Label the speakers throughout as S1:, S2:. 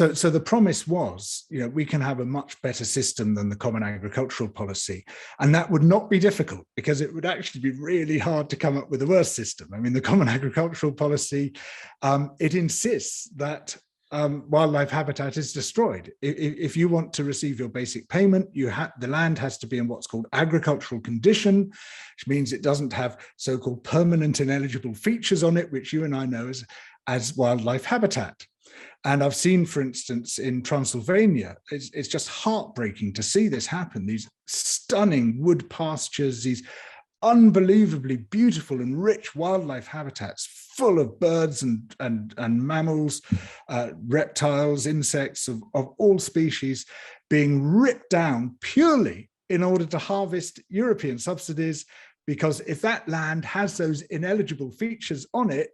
S1: So the promise was, we can have a much better system than the common agricultural policy. And that would not be difficult, because it would actually be really hard to come up with a worse system. I mean, the common agricultural policy, it insists that wildlife habitat is destroyed. If you want to receive your basic payment, the land has to be in what's called agricultural condition, which means it doesn't have so-called permanent ineligible features on it, which you and I know as wildlife habitat. And I've seen, for instance, in Transylvania, it's just heartbreaking to see this happen. These stunning wood pastures, these unbelievably beautiful and rich wildlife habitats full of birds and mammals, reptiles, insects of all species being ripped down purely in order to harvest European subsidies, because if that land has those ineligible features on it,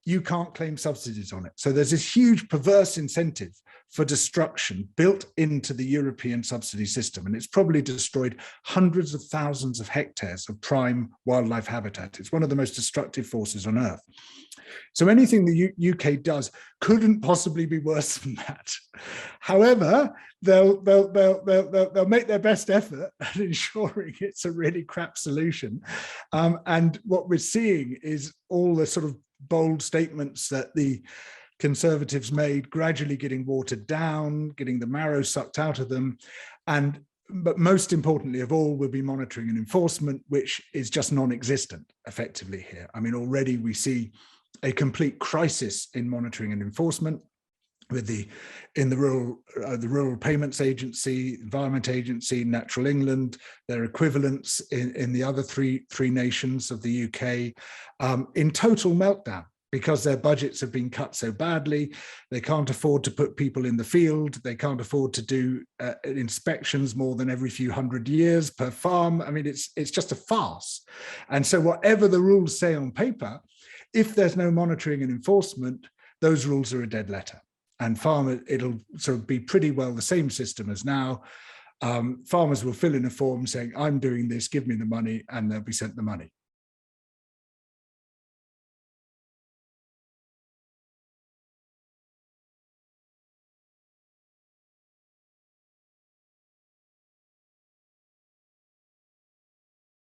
S1: you can't claim subsidies on it. So there's this huge perverse incentive for destruction built into the European subsidy system. And it's probably destroyed hundreds of thousands of hectares of prime wildlife habitat. It's one of the most destructive forces on earth. So anything the UK does couldn't possibly be worse than that. However, they'll make their best effort at ensuring it's a really crap solution. And what we're seeing is all the sort of bold statements that the Conservatives made gradually getting watered down, getting the marrow sucked out of them. But most importantly of all will be monitoring and enforcement, which is just non-existent effectively here. I mean, already we see a complete crisis in monitoring and enforcement with the Rural Payments Agency, Environment Agency, Natural England, their equivalents in the other three nations of the UK, in total meltdown, because their budgets have been cut so badly. They can't afford to put people in the field. They can't afford to do inspections more than every few hundred years per farm. I mean, it's just a farce. And so whatever the rules say on paper, if there's no monitoring and enforcement, those rules are a dead letter. And it'll sort of be pretty well the same system as now. Farmers will fill in a form saying, I'm doing this, give me the money, and they'll be sent the money.